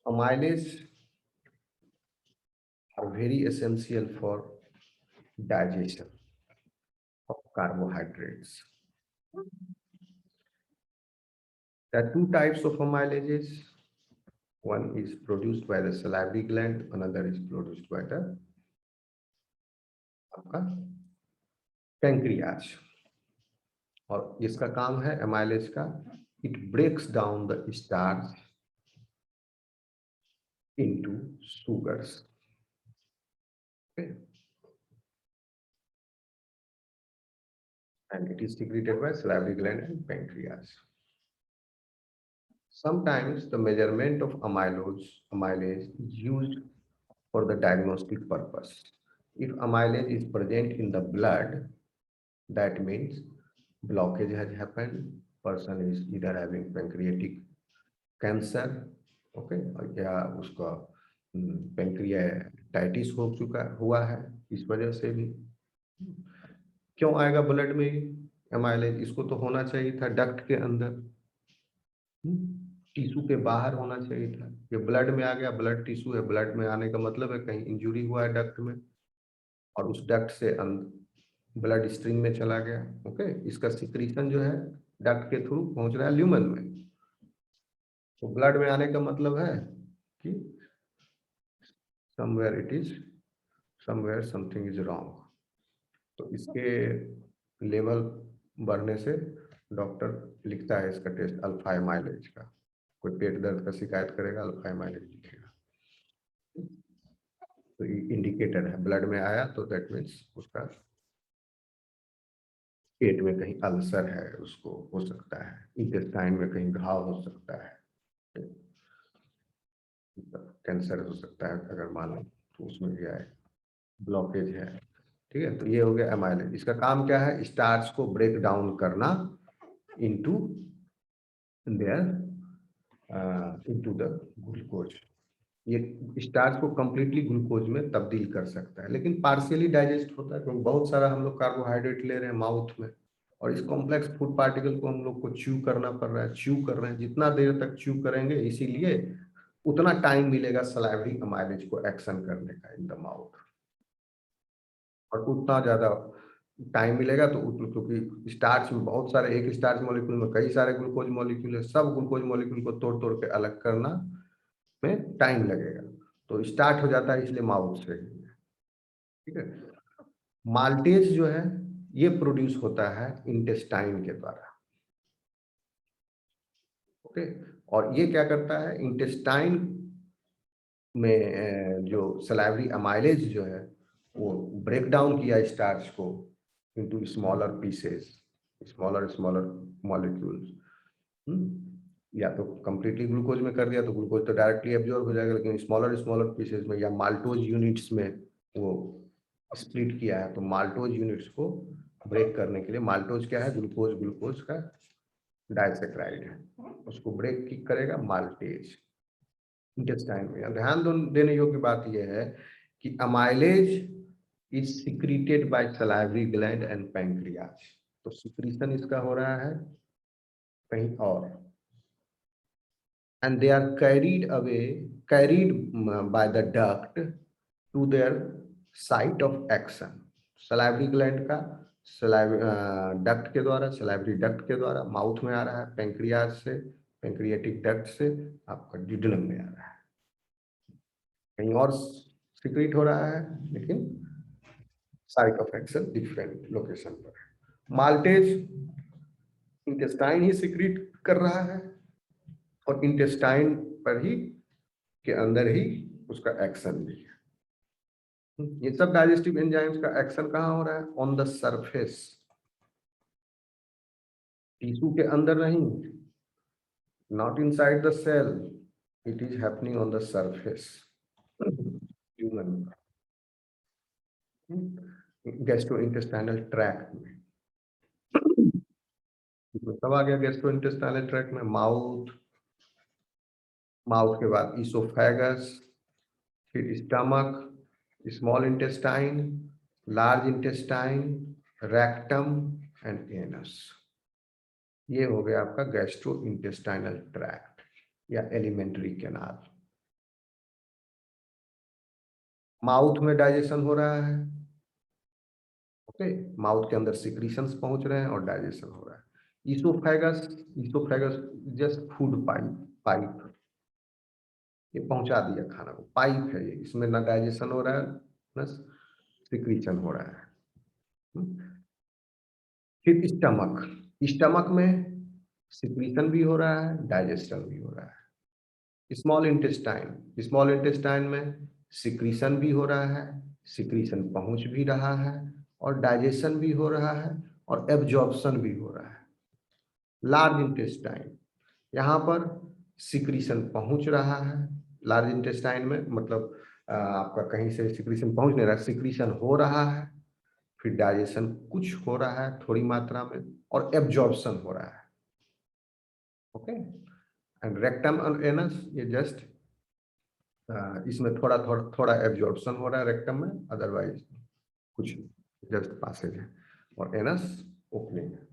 Amylase are very essential for digestion of carbohydrates. There are two types of amylases. One is produced by the salivary gland, another is produced by the आपका pancreas. और इसका काम है amylase का, it breaks down the starch into sugars. Okay. And it is secreted by salivary gland and pancreas. Sometimes the measurement of amylase is used for the diagnostic purpose. If amylase is present in the blood, that means blockage has happened. Person is either having pancreatic cancer, okay, या उसका pancreatitis हुआ है, इस वजह से भी क्यों आएगा ब्लड में एमाइलेज? इसको तो होना चाहिए था डक्ट के अंदर, टिश्यू के बाहर होना चाहिए था। ये ब्लड में आ गया, ब्लड टिश्यू है, ब्लड में आने का मतलब है कहीं इंजुरी हुआ है डक्ट में, और उस डक्ट से ब्लड स्ट्रीम में चला गया। ओके, इसका सिक्रीशन जो है डक्ट के थ्रू पहुंच रहा है ल्यूमन में। तो ब्लड में आने का मतलब है कि somewhere it is, somewhere something is wrong। तो इसके लेवल बढ़ने से डॉक्टर लिखता है इसका टेस्ट अल्फा एमाइलेज का। कोई पेट दर्द का शिकायत करेगा, अल्फा एमाइलेज लिखेगा, तो इंडिकेटर है ब्लड में आया, तो दैट मीन्स उसका पेट में कहीं अल्सर है, उसको हो सकता है इंटेस्टाइन में कहीं घाव हो सकता है, कैंसर हो सकता है अगर मान लो, तो उसमें भी आए, ब्लॉकेज है। ठीक है, तो ये हो गया एमाइलेज। इसका काम क्या है? स्टार्च को ब्रेक डाउन करना into their into the glucose. ये स्टार्च को कंप्लीटली ग्लूकोज में तब्दील कर सकता है, लेकिन पार्शियली डाइजेस्ट होता है क्योंकि बहुत सारा हम लोग कार्बोहाइड्रेट ले रहे हैं माउथ में, और इस कॉम्प्लेक्स फूड पार्टिकल को हम लोग को च्यू करना पड़ रहा है, च्यू कर रहे हैं। जितना देर तक च्यू करेंगे, इसीलिए उतना टाइम मिलेगा सलाइवरी अमाइलेज को एक्शन करने का इन द माउथ, और उतना ज्यादा टाइम मिलेगा। तो क्योंकि स्टार्च में बहुत सारे, एक स्टार्च मॉलिक्यूल में कई सारे ग्लूकोज मॉलिक्यूल है, सब ग्लूकोज मॉलिक्यूल को तोड़ तोड़ के अलग करना में टाइम लगेगा, तो स्टार्ट हो जाता है इसलिए माउथ से। ठीक है, माल्टेज जो है ये प्रोड्यूस होता है इंटेस्टाइन के द्वारा। ओके, और ये क्या करता है? इंटेस्टाइन में जो सलाइवरी अमाइलेज जो है वो ब्रेक डाउन किया स्टार्च को into smaller pieces, smaller smaller molecules. या तो कंप्लीटली ग्लूकोज में कर दिया तो ग्लूकोज तो डायरेक्टली एब्जॉर्ब हो जाएगा, लेकिन स्मॉलर स्मॉलर पीसेस में या माल्टोज यूनिट्स में वो स्प्लिट किया है। तो माल्टोज यूनिट्स को ब्रेक करने के लिए, माल्टोज क्या है? ग्लूकोज, ग्लूकोज का डाइसेक्राइड है, उसको ब्रेक की करेगा माल्टेज इंटेस्टाइन में। ध्यान देने योग्य बात यह है कि amylase is secreted by salivary gland and pancreas. तो सिक्रीशन इसका हो रहा है कहीं और, and they are carried by the duct to their site of action। Salivary gland का डक्ट के द्वारा, सलाइवरी डक्ट के द्वारा माउथ में आ रहा है, पैंक्रियाज से, पैंक्रियाटिक डक्ट से आपका ड्यूडेनम में आ रहा है, कहीं और सिक्रीट हो रहा है, लेकिन site of action different location पर है। माल्टेज इंटेस्टाइन ही सिक्रीट कर रहा है, और इंटेस्टाइन पर ही के अंदर ही उसका एक्शन भी है। ये सब डाइजेस्टिव एंजाइम्स का एक्शन कहाँ हो रहा है? ऑन द सरफेस, टिश्यू के अंदर नहीं, not inside the cell, it is happening on the surface, human gastrointestinal tract में। कब आ गया गैस्ट्रोइंटेस्टाइनल ट्रैक्ट में? माउथ, माउथ के बाद इसोफेगस, फिर stomach, small intestine, large intestine, rectum and anus. ये हो गया आपका गैस्ट्रोइंटेस्टाइनल ट्रैक्ट या एलिमेंट्री कैनाल। माउथ में डाइजेशन हो रहा है, ओके, माउथ के अंदर सिक्रीशंस पहुंच रहे हैं और डाइजेशन हो रहा है। Oesophagus, oesophagus just food pipe, pipe ये पहुंचा दिया खाना को, पाइप है ये, इसमें ना डाइजेशन हो रहा है प्लस सिक्रीशन हो रहा है। फिर स्टमक, स्टमक में सिक्रीशन भी हो रहा है, डाइजेशन भी हो रहा है। स्मॉल इंटेस्टाइन, स्मॉल इंटेस्टाइन में सिक्रीशन भी हो रहा है, सिक्रीशन पहुंच भी रहा है और डाइजेशन भी हो रहा है और एब्जॉर्प्शन भी हो रहा है। लार्ज इंटेस्टाइन, यहाँ पर सिक्रीशन पहुंच रहा है, लार्ज इंटेस्टाइन में मतलब आपका कहीं से सिक्रीशन पहुंच नहीं रहा, सिक्रीशन हो रहा है, फिर डाइजेशन कुछ हो रहा है थोड़ी मात्रा में और एब्जॉर्प्शन हो रहा है, ओके। एंड रेक्टम और एनस ये जस्ट इसमें थोड़ा थोड़ा थोड़ा एब्जॉर्प्शन हो रहा है रेक्टम में, अदरवाइज कुछ जस्ट पासेज है, और एनस ओपनिंग है,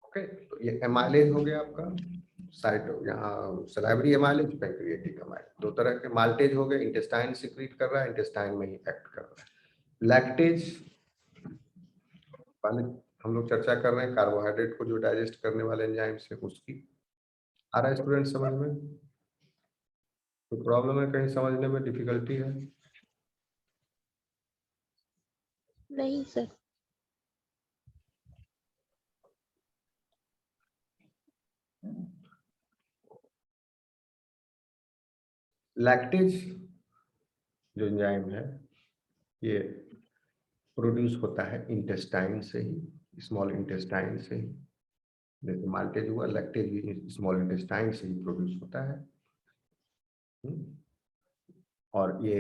ओके। तो ये एमाइलेज हो गया आपका, साइट यहाँ सलाइवरी एमाइलेज, पैंक्रियाटिक एमाइलेज, दो तरह के। माल्टेज हो गए, इंटेस्टाइन सिक्रीट कर रहा है, इंटेस्टाइन में ही एक्ट कर रहा है। लैक्टेज, पहले हम लोग चर्चा कर रहे हैं कार्बोहाइड्रेट को जो डाइजेस्ट करने वाले एंजाइम से, उसकी। आ रहा है स्टूडेंट समझ में? कोई प्रॉब्लम है, कहीं समझने में डिफिकल्टी है? नहीं सर। लैक्टेज जो एंजाइम है ये प्रोड्यूस होता है इंटेस्टाइन से ही, स्मॉल इंटेस्टाइन से ही। जैसे माल्टेज हुआ, लैक्टेज भी स्मॉल इंटेस्टाइन से ही प्रोड्यूस होता है। और ये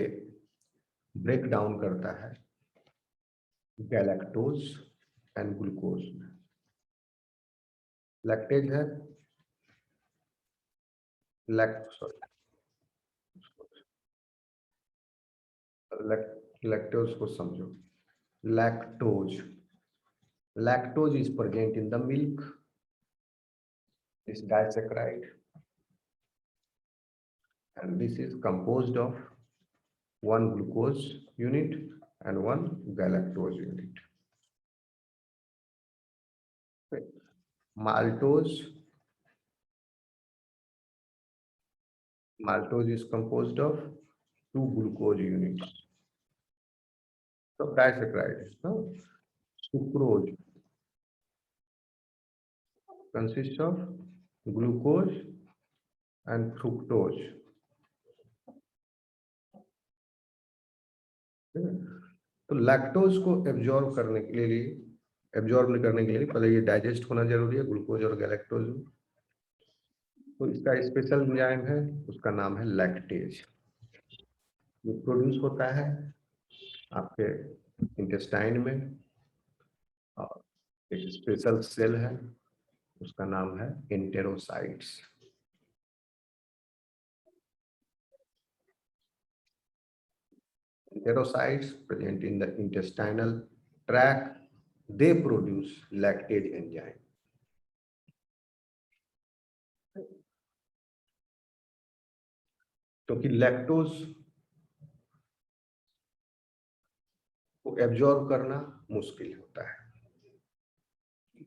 ब्रेक डाउन करता है गैलेक्टोज एंड ग्लूकोज में। लैक्टेज है, लैक्टोज को समझो। Lactose, lactose is present in the milk, this disaccharide, and this is composed of one glucose unit and one galactose unit. Okay. Maltose, maltose is composed of two glucose units. So disaccharide, no? Sucrose consists of glucose and fructose. तो lactose को absorb करने के लिए, absorb नहीं करने के लिए पहले ये डाइजेस्ट होना जरूरी है, ग्लूकोज और गैलेक्टोज। तो इसका स्पेशल एंजाइम है, उसका नाम है लैक्टेज। ये प्रोड्यूस होता है आपके इंटेस्टाइन में, और एक स्पेशल सेल है, उसका नाम है एंटेरोसाइट्स। Enterocytes present in the intestinal tract, they produce lactase enzyme. क्योंकि लैक्टोज को एब्जॉर्ब करना मुश्किल होता है,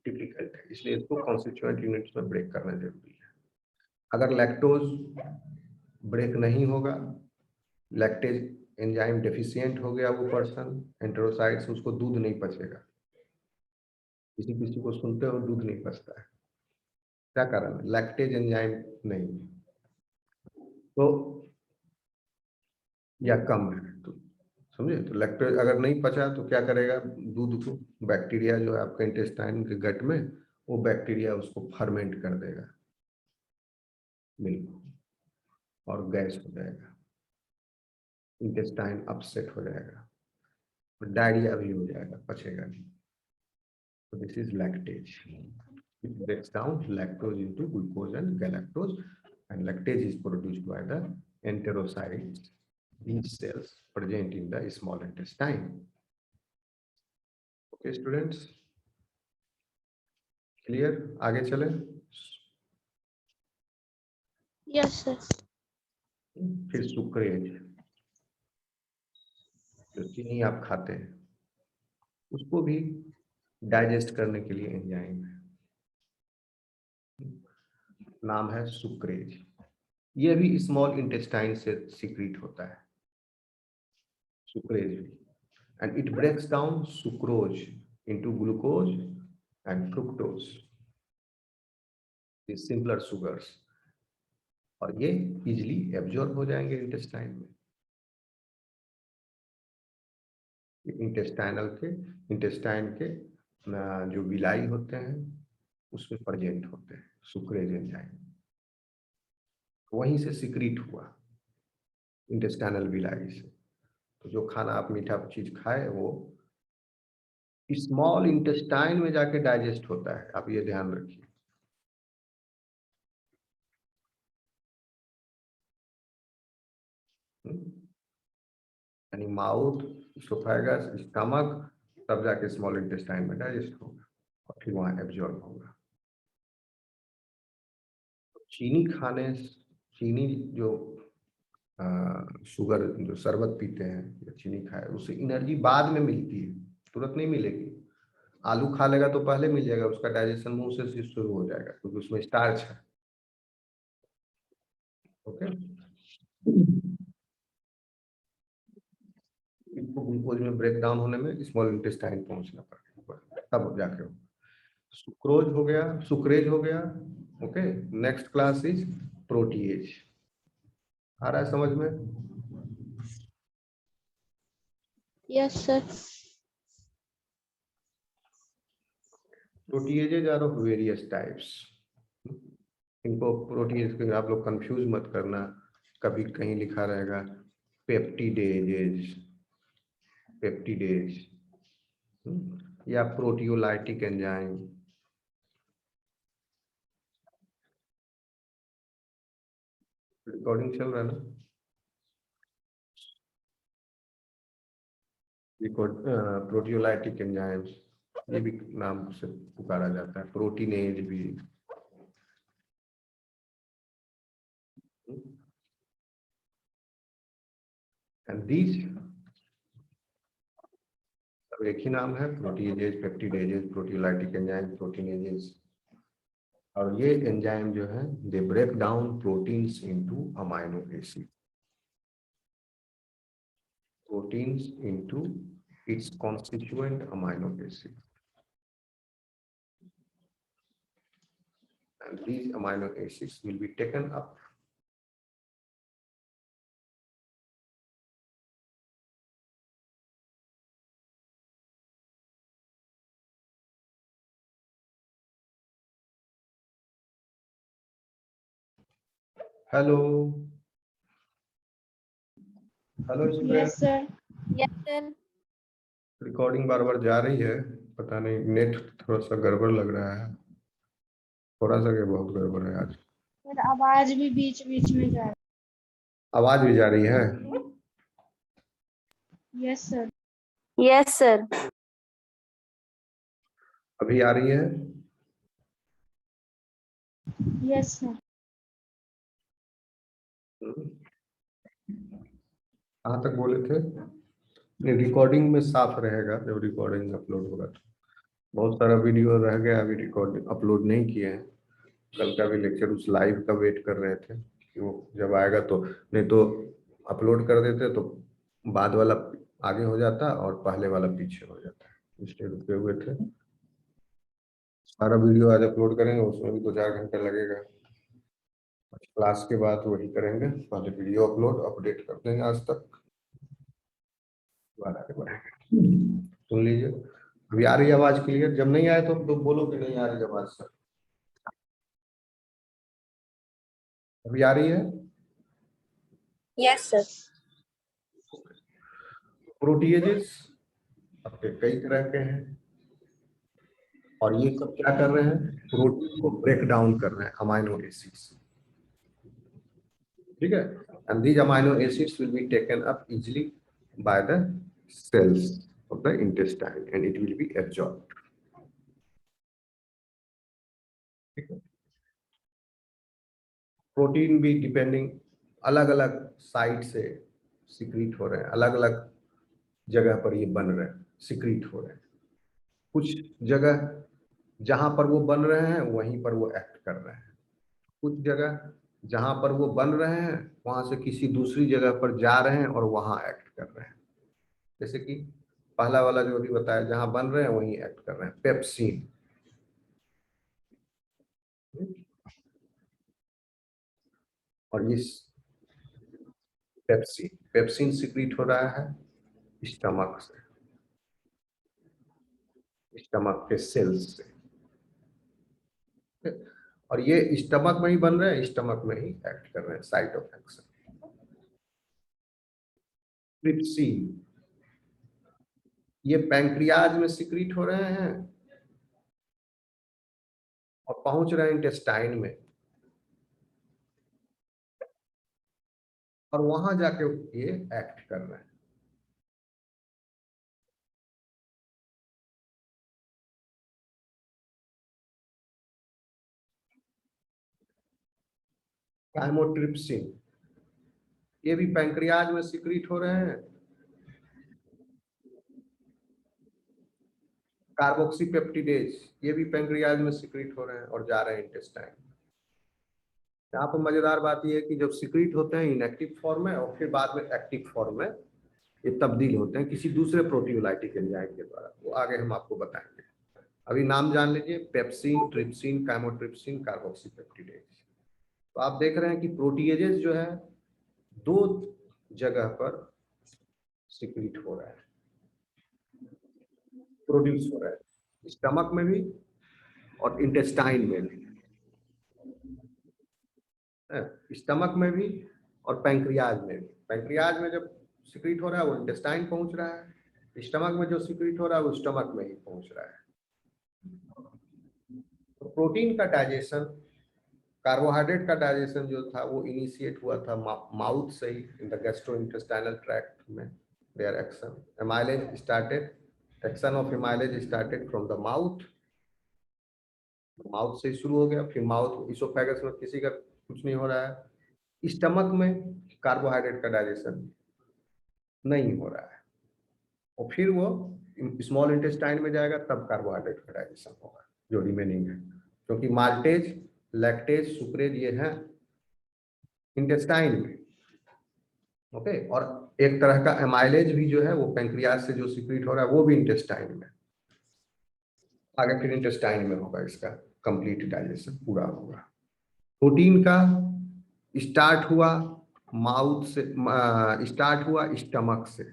डिफिकल्ट है, इसलिए इसको कॉन्स्टिट्यूएंट यूनिट्स में ब्रेक करना जरूरी है। अगर लैक्टोज ब्रेक नहीं होगा, लैक्टेज एंजाइम डेफिशिएंट हो गया वो पर्सन, एंटेरोसाइट्स, उसको दूध नहीं पचेगा। किसी किसी को सुनते हो दूध नहीं पचता है, क्या कारण है? लैक्टेज एंजाइम नहीं है तो, या कम है तो, समझे? तो लैक्टेज अगर नहीं पचा तो क्या करेगा, दूध को बैक्टीरिया जो है आपके इंटेस्टाइन के गट में, वो बैक्टीरिया उसको फर्मेंट कर देगा मिल्क, और गैस हो जाएगा, इंटेस्टाइन अपसेट हो जाएगा, और डायरिया भी हो जाएगा, पचेगा नहीं। So this is lactase. It breaks down lactose into glucose and galactose, and lactase is produced by the enterocytes, these cells present in the small intestine. Okay, students, clear? आगे चले? Yes sir. फिर sucrase, जो चीनी आप खाते हैं उसको भी डाइजेस्ट करने के लिए एंजाइम है, नाम है सुक्रेज। ये भी स्मॉल इंटेस्टाइन से सीक्रेट होता है सुक्रेज भी, and it breaks down sucrose into glucose and fructose, these simpler sugars, और ये इजिली एब्जॉर्ब हो जाएंगे इंटेस्टाइन में। इंटेस्टाइन के जो विलाई होते हैं उसमें प्रेजेंट होते हैं सुक्रेज एंजाइम, वहीं से सीक्रेट हुआ इंटेस्टाइनल विलाई से। तो जो खाना आप मीठा चीज खाए वो स्मॉल इंटेस्टाइन में जाके डाइजेस्ट होता है, आप ये ध्यान रखिए। यानी माउथ, इसोफेगस, स्टमक, तब जाके स्मॉल इंटेस्टाइन में डाइजेस्ट होगा और फिर वहां एब्जॉर्ब होगा। चीनी खाने, चीनी जो शुगर जो शरबत पीते हैं या चीनी खाए उससे एनर्जी बाद में मिलती है, तुरंत नहीं मिलेगी। आलू खा लेगा तो पहले मिल जाएगा, उसका डाइजेशन मुंह से शुरू हो जाएगा क्योंकि उसमें स्टार्च है। ओके, इसको ग्लूकोज में ब्रेक डाउन होने में स्मॉल इंटेस्टाइन पहुंचना पड़ेगा तब जाके हो। सुक्रोज हो गया, सुक्रेज हो गया। Okay, next class is protease. आ रहा है समझ में? Yes, sir. Proteases are of various types. इनको प्रोटीएज आप लोग कंफ्यूज मत करना, कभी कहीं लिखा रहेगा पेप्टिडेजेज, पेप्टिडेज या प्रोटियोलाइटिक एंजाइम। रिकॉर्डिंग चल रहा है ना? प्रोटियोलाइटिक एंजाइम्स ये भी नाम से पुकारा जाता है, प्रोटीनेज भी। एंड दीज सब एक ही नाम है, proteases, peptidases, proteolytic enzyme, proteinases. और ये एंजाइम जो है they break down proteins into amino acid, proteins into its constituent amino acid, and these amino acids will be taken up hello hello Yes, student, sir. Yes, sir. Recording बार बार जा रही है, पता नहीं नेट थोड़ा सा गड़बड़ लग रहा है, थोड़ा सा क्या बहुत गड़बड़ है आज। सर आवाज भी बीच बीच में जा रही आवाज भी जा रही है? है। Yes, sir. Yes, sir. अभी आ रही है? Yes, sir. कहाँ तक बोले थे? नहीं, रिकॉर्डिंग में साफ रहेगा जब रिकॉर्डिंग अपलोड होगा तो। बहुत सारा वीडियो रह गया, अभी रिकॉर्डिंग अपलोड नहीं किए हैं। कल का भी लेक्चर उस लाइव का वेट कर रहे थे कि वो जब आएगा तो, नहीं तो अपलोड कर देते तो बाद वाला आगे हो जाता और पहले वाला पीछे हो जाता है, इसलिए रुके हुए थे। सारा वीडियो आज अपलोड करेंगे, उसमें भी 2-4 घंटे लगेगा। क्लास के बाद वही करेंगे, पहले वीडियो अपलोड अपडेट कर देंगे आज तक, बाद आगे बढ़ेंगे। सुन लीजिए, अभी आ रही है आवाज क्लियर? जब नहीं आए तो बोलो कि नहीं आ रही आवाज सर। अभी आ रही है? Yes, sir. प्रोटीएजेस आपके कई तरह के हैं और ये सब क्या कर रहे हैं, प्रोटीन को ब्रेक डाउन कर रहे हैं अमाइनो एसिड्स, ठीक है। And these amino acids will be taken up easily by the cells of the intestine and it will be absorbed, ठीक है। प्रोटीन भी डिपेंडिंग अलग अलग साइट से सीक्रेट हो रहे हैं, अलग अलग जगह पर ये बन रहे हैं, सिक्रीट हो रहे हैं। कुछ जगह जहां पर वो बन रहे हैं वहीं पर वो एक्ट कर रहे हैं। कुछ जगह जहां पर वो बन रहे हैं वहां से किसी दूसरी जगह पर जा रहे हैं और वहां एक्ट कर रहे हैं। जैसे कि पहला वाला जो अभी बताया, जहां बन रहे हैं वहीं एक्ट कर रहे हैं, पेप्सिन। और इस पेप्सिन पेप्सिन सिक्रीट हो रहा है स्टमक से, स्टमक के सेल्स से। और ये स्टमक में ही बन रहे हैं, स्टमक में ही एक्ट कर रहे हैं, साइट ऑफ एक्शन। ट्रिप्सिन ये पैंक्रियाज में सिक्रीट हो रहे हैं और पहुंच रहे हैं इंटेस्टाइन में, और वहां जाके ये एक्ट कर रहे हैं। काइमोट्रिप्सिन ये भी पैंक्रियाज में सिक्रीट हो रहे हैं। कार्बोक्सीपेप्टिडेज ये भी पैंक्रियाज में सिक्रीट हो रहे हैं और जा रहे हैं इंटेस्टाइन। यहाँ पर मजेदार बात यह है कि जब सिक्रीट होते हैं इनएक्टिव फॉर्म में और फिर बाद में एक्टिव फॉर्म में ये तब्दील होते हैं किसी दूसरे प्रोटीओलाइटिक एंजाइम के द्वारा। वो आगे हम आपको बताएंगे। अभी नाम जान लीजिए, पेप्सिन, ट्रिप्सिन, काइमोट्रिप्सिन, कार्बोक्सीपेप्टिडेज। तो आप देख रहे हैं कि प्रोटीएजेस जो है दो जगह पर सिक्रीट हो रहा है, प्रोड्यूस हो रहा है, स्टमक में भी और इंटेस्टाइन में भी, स्टमक में भी और पैंक्रियाज में भी। पैंक्रियाज में जब सिक्रीट हो रहा है वो इंटेस्टाइन पहुंच रहा है, स्टमक में जो सिक्रीट हो रहा है वो स्टमक में ही पहुंच रहा है। तो प्रोटीन का डाइजेशन, कार्बोहाइड्रेट का डाइजेशन जो था वो इनिशिएट हुआ था माउथ से ही, इन द गैस्ट्रोइंटेस्टाइनल ट्रैक्ट में। Their action amylase started, action of amylase started from the mouth, mouth से शुरू हो गया, फिर माउथ इसोफेगस में किसी का कुछ नहीं हो रहा है। स्टमक में कार्बोहाइड्रेट का डाइजेशन नहीं हो रहा है और फिर वो स्मॉल इंटेस्टाइन में जाएगा, तब कार्बोहाइड्रेट का डाइजेशन होगा जो रिमेनिंग है, क्योंकि माल्टेज, लैक्टेज, सुक्रेज ये हैं इंटेस्टाइन में। ओके, और एक तरह का एमाइलेज भी जो है वो पैंक्रियाज से जो सिक्रीट हो रहा है वो भी इंटेस्टाइन में, आगे फिर इंटेस्टाइन में होगा, इसका कंप्लीट डाइजेशन पूरा होगा। प्रोटीन का स्टार्ट हुआ माउथ से, स्टार्ट हुआ स्टमक से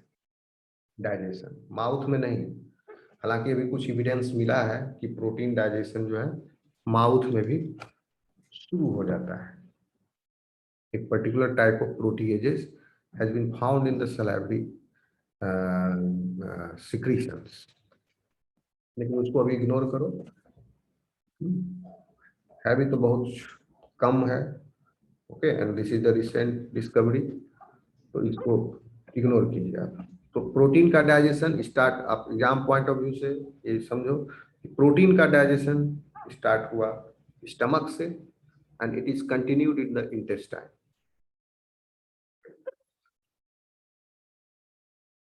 डाइजेशन, माउथ में नहीं। हालांकि अभी कुछ एविडेंस मिला है कि प्रोटीन डाइजेशन जो है माउथ में भी शुरू हो जाता है। एक particular type of proteases has been found in the salivary secretions, लेकिन उसको अभी इग्नोर करो, है भी तो बहुत कम है। Okay, and this is the recent discovery, तो इसको इग्नोर कीजिए आप। तो प्रोटीन का डाइजेशन स्टार्ट, आप एग्जाम पॉइंट ऑफ व्यू से ये समझो कि प्रोटीन का डाइजेशन स्टार्ट हुआ स्टमक से and it is continued in the intestine.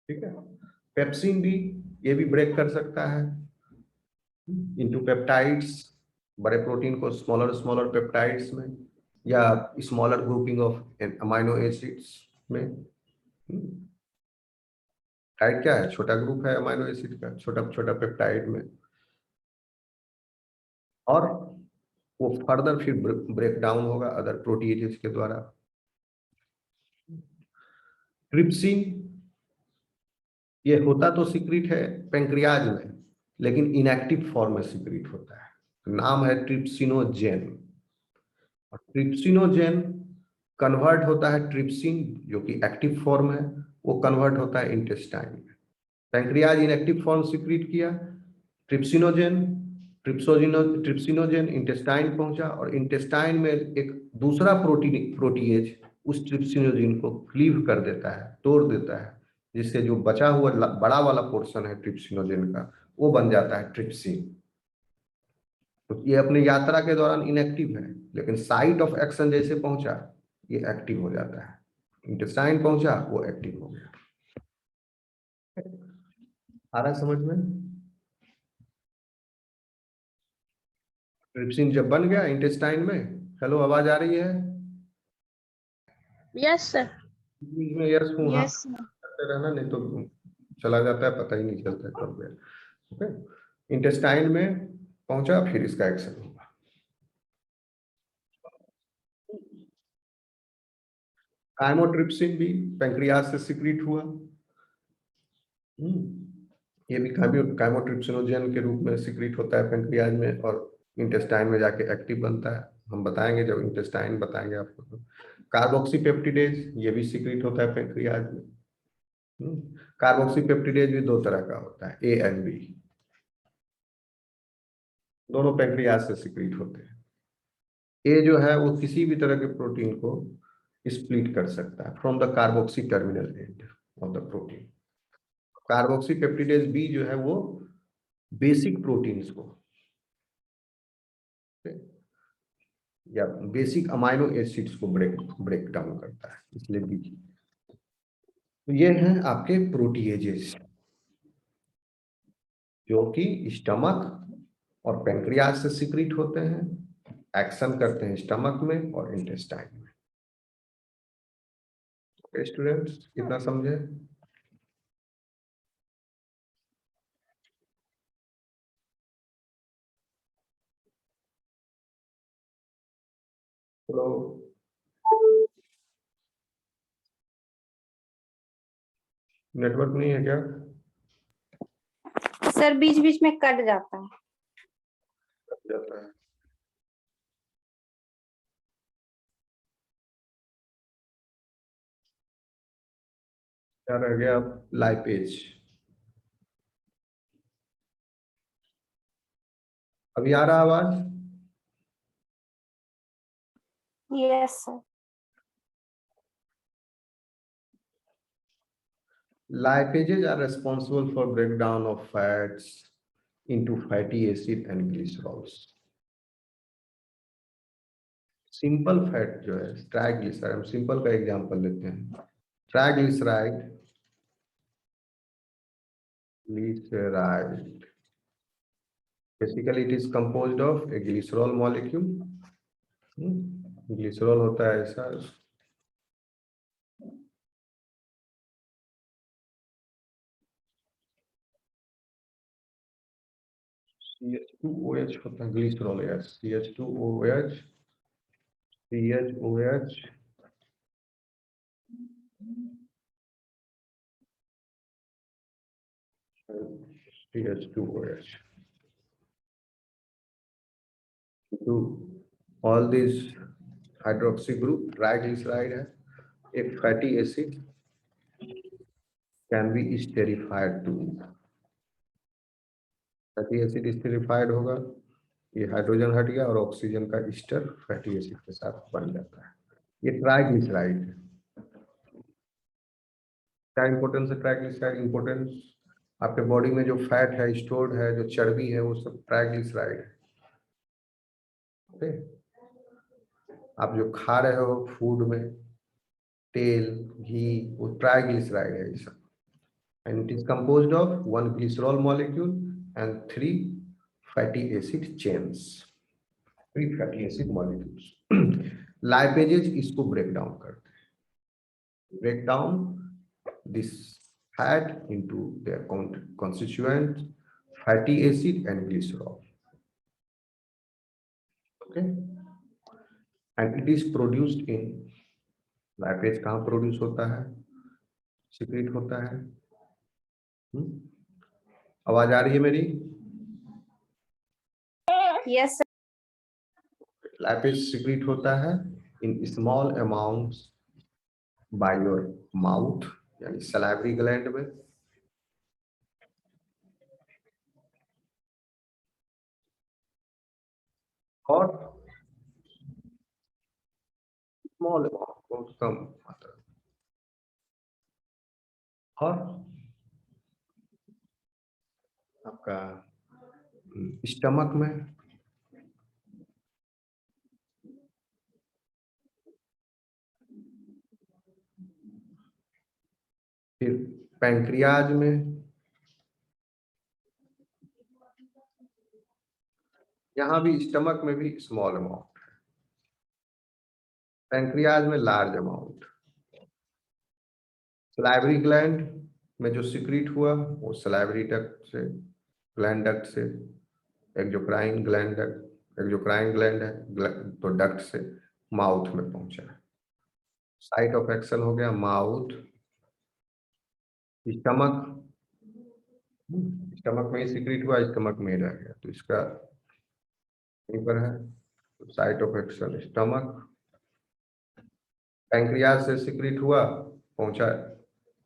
ठीक है, पेप्सिन भी ये भी ब्रेक कर सकता है इनटू पेप्टाइड्स, बड़े प्रोटीन को स्मॉलर स्मॉलर पेप्टाइड्स में या smaller grouping of amino acids में। टाइड क्या है, छोटा ग्रुप है अमाइनो एसिड का, छोटा छोटा पेप्टाइड में, और वो फर्दर फिर ब्रेक डाउन होगा अदर प्रोटीएजेस के द्वारा। ट्रिप्सिन ये होता तो सिक्रीट है पैंक्रियाज में, लेकिन इनएक्टिव फॉर्म में सिक्रीट होता है, नाम है ट्रिप्सिनोजेन। और ट्रिप्सिनोजेन कन्वर्ट होता है, ट्रिप्सिन जो कि एक्टिव फॉर्म है वो कन्वर्ट होता है इंटेस्टाइन में। पैंक्रियाज इनएक्टिव फॉर्म सिक्रीट किया, ट्रिप्सिनोजेन, ट्रिप्सिनोजेन इंटेस्टाइन पहुंचा और इंटेस्टाइन में एक दूसरा प्रोटीएज उस ट्रिप्सिनोजेन को क्लीव कर देता है, तोड़ देता है, जिससे जो बचा हुआ बड़ा वाला पोर्शन है ट्रिप्सिनोजेन का वो बन जाता है ट्रिप्सिन। तो ये अपनी यात्रा के दौरान इनएक्टिव है, लेकिन साइट ऑफ एक्शन जैसे पहुंचा ये एक्टिव हो जाता है। इंटेस्टाइन पहुंचा वो एक्टिव हो गया। आ रहा है समझ में? ट्रिप्सिन जब बन गया इंटेस्टाइन में, हेलो आवाज आ रही है? Yes sir. बीच में यस हूँ हाँ यस सर। करते रहना, नहीं तो चला जाता है, पता ही नहीं चलता कब गया। ओके, इंटेस्टाइन में पहुंचा, फिर इसका एक्शन होगा। काइमोट्रिप्सिन भी पैंक्रियाज से सिक्रीट हुआ। ये भी काइमोट्रिप्सिनोजेन के रूप में सिक्रीट होता है पैंक्रियाज में, और इंटेस्टाइन में जाके एक्टिव बनता है। हम बताएंगे जब इंटेस्टाइन बताएंगे आपको। तो कार्बोक्सीपेप्टिडेज ये भी सिक्रीट होता है पैंक्रियाज में। कार्बोक्सीपेप्टिडेज भी दो तरह का होता है, ए एंड बी, दोनों पैंक्रियाज से सिक्रीट होते हैं। ए जो है वो किसी भी तरह के प्रोटीन को स्प्लिट कर सकता है from the carboxy terminal end of the protein. Carboxypeptidase B जो है वो बेसिक प्रोटीन्स को या बेसिक अमाइनो एसिड्स को ब्रेक डाउन करता है, इसलिए बी। तो ये हैं आपके प्रोटीएजेस जो कि स्टमक और पैंक्रियाज से सिक्रीट होते हैं, एक्शन करते हैं स्टमक में और इंटेस्टाइन में। ओके स्टूडेंट्स, कितना समझे? हेलो, नेटवर्क नहीं है क्या? सर बीच बीच में कट जाता है। जाता है। क्या रह गया? अब लाइपेज। अभी आ रहा आवाज? Yes sir. Lipases are responsible for breakdown of fats into fatty acid and glycerols. Simple fat जो है ट्राइग्लिसराइड, हम सिंपल का एग्जांपल लेते हैं। Triglyceride glyceride basically it is composed of A glycerol molecule. Glycerol होता है ऐसा, CH2OH होता है glycerol, yes CH2OH, CHOH, CH2OH. To all these hydroxy group triglyceride है, a fatty acid can be esterified to, fatty acid esterified होगा, ये hydrogen हट गया और ऑक्सीजन का ईस्टर फैटी एसिड के साथ बन जाता है। ये ट्राइग्लिसराइड है। क्या इंपॉर्टेंस है ट्राइग्लिसराइड? इंपॉर्टेंस आपके बॉडी में जो फैट है स्टोर्ड है, जो चर्बी है, वो सब ट्राइग्लिसराइड है। ओके, आप जो खा रहे हो फूड में तेल घी, वो ट्राइग्लिसराइड है ये सब। And it is composed of one glycerol molecule and three fatty acid chains, three fatty acid molecules. Lipases इसको break down करते हैं, break down this fat into their constituent fatty acid and glycerol. Okay, and it is produced in, lipase कहाँ produce होता है, secrete होता है। आवाज आ रही है मेरी? Yes sir. Lipase secrete होता है in small amounts by your mouth, यानी salivary gland में, और स्मॉल अमाउंट, बहुत कम मात्रा, और आपका स्टमक में, फिर पैंक्रियाज में, यहाँ भी स्टमक में भी स्मॉल अमाउंट, पैंक्रियाज में लार्ज अमाउंट, सलाइवरी ग्लैंड में जो सिक्रीट हुआ वो सलाइवरी डक्ट से, ग्लैंड डक्ट से, एक्सोक्राइन ग्लैंड है तो डक्ट से माउथ में पहुंचा। साइट ऑफ एक्शन हो गया माउथ, स्टमक, स्टमक में ही सिक्रीट हुआ, स्टमक में ही रह गया, तो इसका यहीं पर है site of action stomach. Pancreas से सिक्रीट हुआ, पहुंचा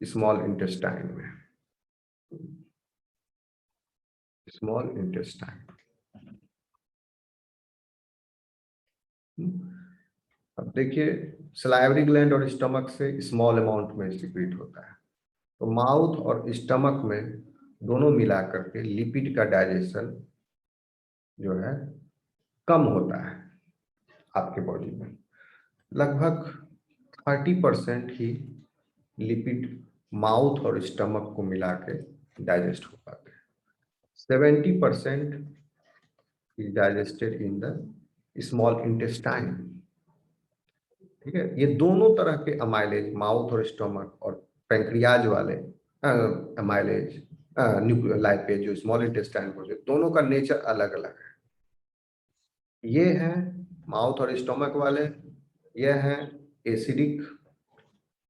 स्मॉल इंटेस्टाइन में, स्मॉल इंटेस्टाइन। अब देखिए सलाइवरी ग्लैंड और स्टमक से स्मॉल अमाउंट में सिक्रीट होता है, तो माउथ और स्टमक में दोनों मिला करके लिपिड का डाइजेशन जो है कम होता है आपके बॉडी में। लगभग 30% ही लिपिड माउथ और स्टमक को मिला के डाइजेस्ट हो पाते हैं। 70% is digested in the small intestine. ठीक है, ये दोनों तरह के अमाइलेज, माउथ और स्टमक और पैंक्रियाज वाले अमाइलेज, न्यूक्लियोलाइपेज जो स्मॉल इंटेस्टाइन को, दोनों का नेचर अलग अलग है। ये हैं माउथ और स्टमक वाले, ये हैं एसिडिक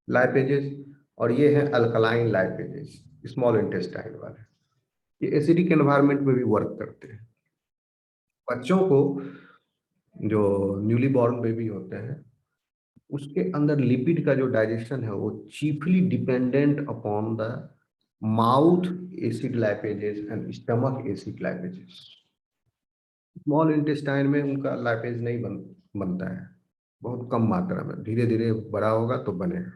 लाइपेजेस, और ये हैं अल्कलाइन लाइपेजेस स्मॉल इंटेस्टाइन वाले। ये एसिडिक एनवायरनमेंट में भी वर्क करते हैं। बच्चों को जो न्यूली बॉर्न बेबी होते हैं उसके अंदर लिपिड का जो डाइजेशन है वो chiefly dependent upon the mouth acid lipases and stomach acid lipases. Small intestine में उनका लाइपेज नहीं बनता है, बहुत कम मात्रा में, धीरे धीरे बड़ा होगा तो बनेगा।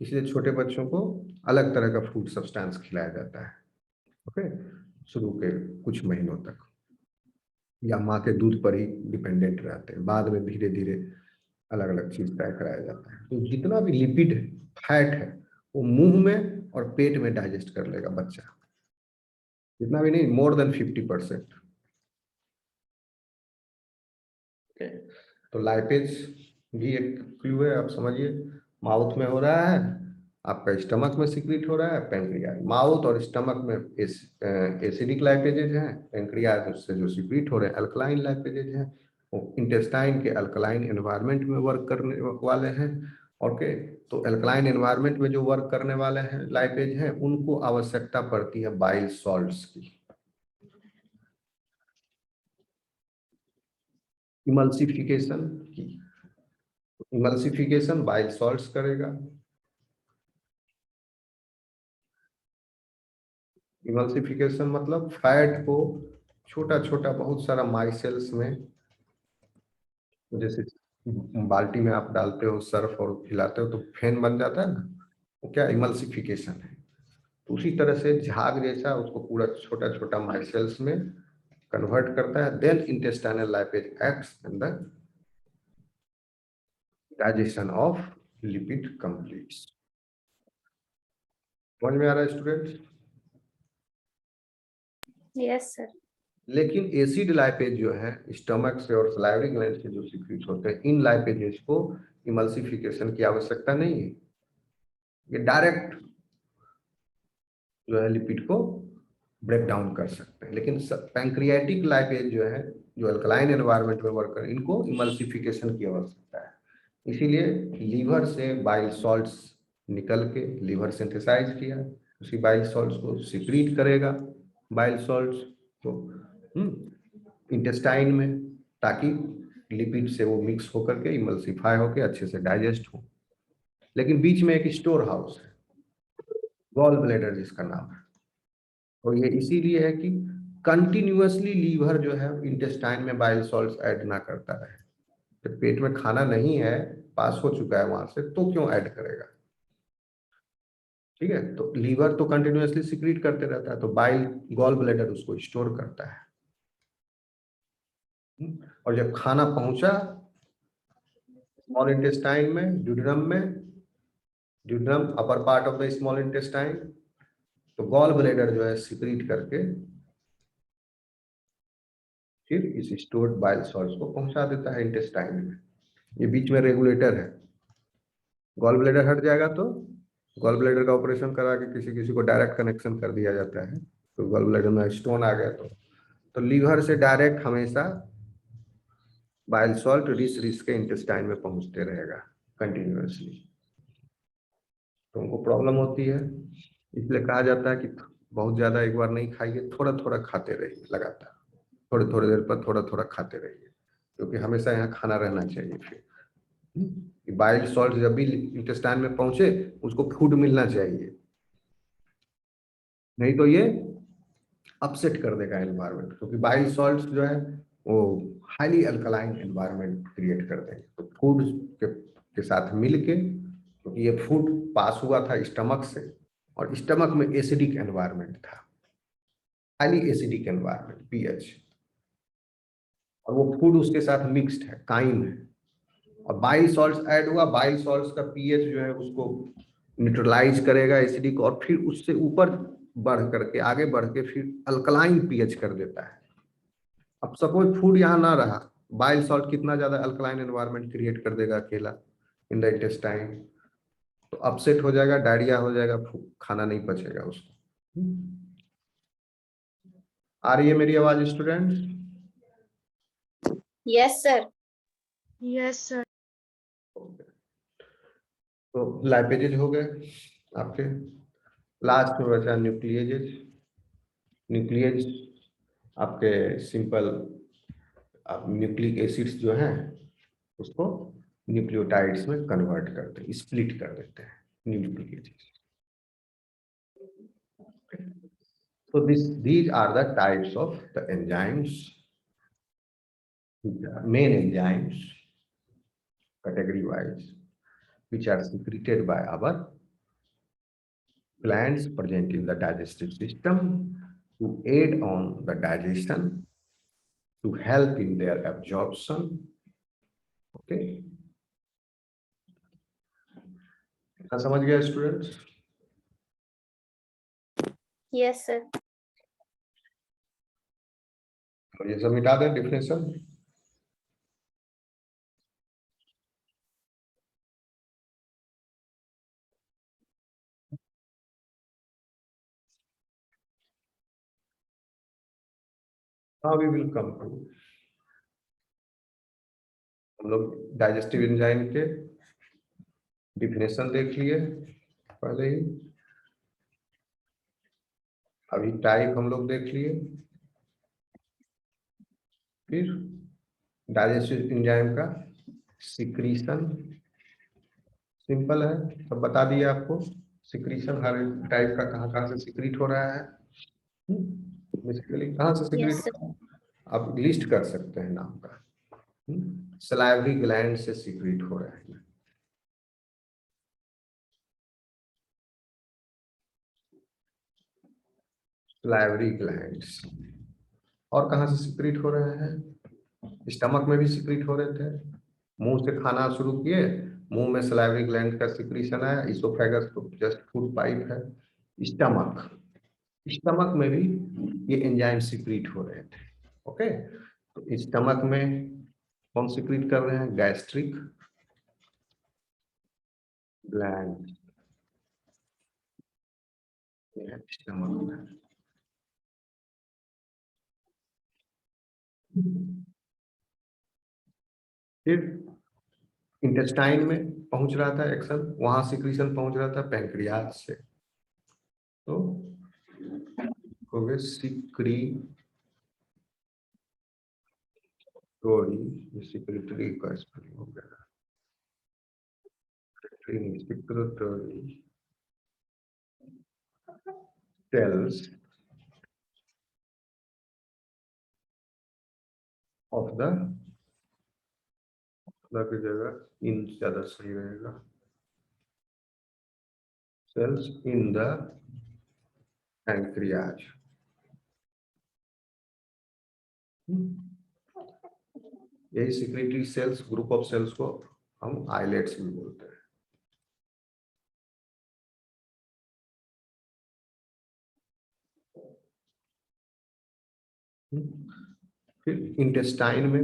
इसलिए छोटे बच्चों को अलग तरह का फूड सब्सटेंस खिलाया जाता है, ओके, शुरू के कुछ महीनों तक, या माँ के दूध पर ही डिपेंडेंट रहते हैं। बाद में धीरे धीरे अलग अलग चीज तय कराया जाता है। तो जितना भी लिपिड फैट है वो मुंह में और पेट में डाइजेस्ट कर लेगा बच्चा, जितना भी नहीं, मोर देन 50%। तो लाइपेज भी एक क्लू है, आप समझिए। माउथ में हो रहा है, आपका स्टमक में सिक्रीट हो रहा है, पैंक्रियाज, माउथ और स्टमक में एसिडिक लाइपेजेज हैं, पैंक्रियाज उससे जो सिक्रीट हो रहे हैं अल्कलाइन लाइपेजेज हैं। वो इंटेस्टाइन के अल्कलाइन एनवायरनमेंट में वर्क करने वाले हैं। ओके, तो अल्कलाइन एनवायरनमेंट में जो वर्क करने वाले हैं लाइपेज हैं, उनको आवश्यकता पड़ती है बाइल सॉल्ट्स की, इमल्सिफिकेशन की। इमल्सिफिकेशन बाइल सॉल्ट्स करेगा। इमल्सिफिकेशन मतलब फैट को छोटा छोटा बहुत सारा माइसेल्स में, जैसे बाल्टी में आप डालते हो सर्फ और हिलाते हो तो फेन बन जाता है ना, वो क्या इमल्सिफिकेशन है। तो उसी तरह से झाग जैसा उसको पूरा छोटा छोटा माइसेल्स में कन्वर्ट करता है। Then intestinal lipase acts in the digestion of lipid completes. समझ में आ रहा है स्टूडेंट्स? Yes sir. लेकिन एसिड लाइपेज जो है स्टमक से और सलाइवरी ग्लैंड से जो सिक्रीट होते हैं, इन लाइपेजेस को इमल्सिफिकेशन की आवश्यकता नहीं है। ये डायरेक्ट जो है लिपिड को ब्रेक डाउन कर सकते हैं। लेकिन पैंक्रियाटिक लाइपेज जो है, जो अल्कलाइन एनवायरनमेंट में वर्क कर, इनको इमल्सिफिकेशन की आवश्यकता है। इसीलिए लीवर से बाइल सॉल्ट्स निकल के लीवर सिंथेसाइज किया, उसी बाइल सॉल्ट्स को सिक्रीट करेगा बाइल सॉल्ट्स तो इंटेस्टाइन में, ताकि लिपिड से वो मिक्स होकर के इमल्सिफाई होकर अच्छे से डाइजेस्ट हो। लेकिन बीच में एक स्टोर हाउस है, गॉल ब्लैडर जिसका नाम है, और ये इसीलिए है कि कंटिन्यूअसली लीवर जो है इंटेस्टाइन में बाइल सॉल्ट्स ऐड ना करता रहे। जब पेट में खाना नहीं है, पास हो चुका है वहां से, तो क्यों ऐड करेगा? ठीक है, तो लीवर तो कंटिन्यूअसली सिक्रीट करते रहता है, तो बाइल गॉल ब्लैडर उसको स्टोर करता है। और जब खाना पहुंचा स्मॉल इंटेस्टाइन में, duodenum upper part of the small intestine, तो गॉल ब्लैडर जो है सिक्रीट करके फिर इस स्टोर्ड बाइल सॉल्ट्स को पहुंचा देता है इंटेस्टाइन में। ये बीच में रेगुलेटर है, गॉल ब्लैडर हट जाएगा तो गॉल ब्लैडर का ऑपरेशन करा के किसी किसी को डायरेक्ट कनेक्शन कर दिया जाता है, तो गॉल ब्लैडर में स्टोन आ गया तो लीवर से डायरेक्ट हमेशा बाइल सॉल्ट रिस रिस के इंटेस्टाइन में पहुंचते रहेगा कंटिन्यूअसली। तो उनको प्रॉब्लम होती है, इसलिए कहा जाता है कि बहुत ज्यादा एक बार नहीं खाइए, थोड़ा थोड़ा खाते रहिए लगातार, थोड़ी थोड़ी देर पर थोड़ा थोड़ा खाते रहिए, क्योंकि हमेशा यहाँ खाना रहना चाहिए। फिर बाइल सॉल्ट जब भी इंटेस्टाइन में पहुंचे उसको फूड मिलना चाहिए, नहीं तो ये अपसेट कर देगा एनवायरमेंट, क्योंकि बाइल सॉल्ट्स जो है वो हाईली अल्कलाइन एनवायरमेंट क्रिएट कर देंगे। तो फूड के साथ मिलके, क्योंकि ये फूड पास हुआ था स्टमक से, और स्टमक में एसिडिक एनवायरमेंट था, हाईली एसिडिक एनवायरमेंट पीएच, और वो फूड उसके साथ मिक्स्ड है, काइम है, और बाइल सॉल्ट्स ऐड हुआ, बाइल सॉल्ट्स का पीएच जो है उसको न्यूट्रलाइज करेगा एसिडिक, और फिर उससे ऊपर बढ़ करके आगे बढ़ के फिर अल्कलाइन पीएच कर देता है। अब सपोज फूड यहाँ ना रहा, बाइल सॉल्ट कितना ज्यादा अल्कलाइन एनवायरनमेंट क्रिएट कर देगा अकेला इन द इंटेस्टाइन, तो अपसेट हो जाएगा, डायरिया हो जाएगा, खाना नहीं पचेगा उसको। आ रही है मेरी आवाज student? Yes sir. Yes sir. तो लाइपेजेज हो गए आपके, लास्ट में बचा न्यूक्लिएजेज। न्यूक्लिएज आपके सिंपल आप न्यूक्लिक एसिड्स जो हैं उसको न्यूक्लियोटाइड्स में कन्वर्ट करते हैं, स्प्लिट कर देते हैं न्यूक्लिएजेज। So these are the types of the enzymes, main enzymes category wise, which are secreted by our glands present in the digestive system to aid on the digestion, to help in their absorption. Okay, समझ गया students? Yes sir. ये सब मिटा दें definition. Now we will come to, हम लोग digestive enzyme के definition देख लिए पहले ही, अभी टाइप हम लोग देख लिए, फिर डाइजेस्टिव एंजाइम का सिक्रीशन सिंपल है, सब बता दिए आपको। सिक्रीशन हर टाइप का कहाँ कहाँ से सिक्रीट हो रहा है, बेसिकली कहाँ से सिक्रीट Yes, हो रहा है आप लिस्ट कर सकते हैं नाम का। सलाइवरी ग्लैंड से सिक्रीट हो रहा है, सलाइवरी ग्लैंड्स। और कहाँ से सिक्रीट हो रहे हैं, स्टमक में भी सिक्रीट हो रहे थे, मुंह से खाना शुरू किए, मुंह में सलाइवरी ग्लैंड का सिक्रीशन आया, इसोफेगस तो जस्ट फूड पाइप है। स्टमक, स्टमक में भी ये एंजाइम सिक्रीट हो रहे थे। ओके, तो स्टमक में कौन सिक्रीट कर रहे हैं, गैस्ट्रिक ग्लैंड स्टमक में। फिर इंटेस्टाइन में पहुंच रहा था एक्शन, वहां सिक्रीशन पहुंच रहा था पैंक्रियाज से, तो हो गए सिक्रेटरी का स्पेलिंग हो गया, सिक्रेटरी cells of the की जगह इन ज्यादा सही रहेगा, cells in the pancreas। यही secretory cells, group of cells को हम आइलेट्स भी बोलते हैं। फिर इंटेस्टाइन में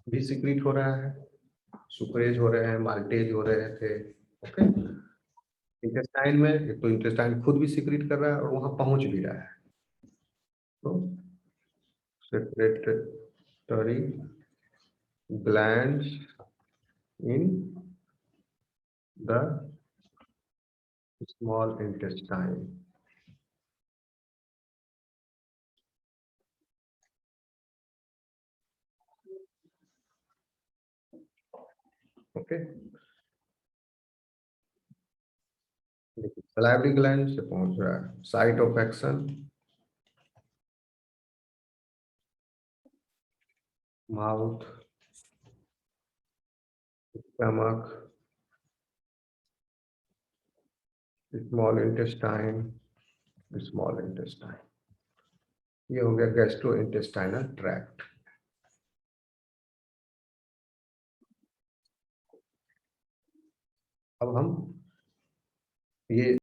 भी सिक्रीट हो रहा है, सुक्रेज हो रहे हैं, माल्टेज हो रहे थे। ओके, इंटेस्टाइन में एक तो इंटेस्टाइन खुद भी सिक्रीट कर रहा है और वहां पहुंच भी रहा है। तो secretary glands in the small intestine. Okay, salivary gland से पहुंच रहा है, site of action mouth, stomach, small intestine, small intestine. ये हो गया गैस्ट्रो इंटेस्टाइनल ट्रैक्ट। अब हम ये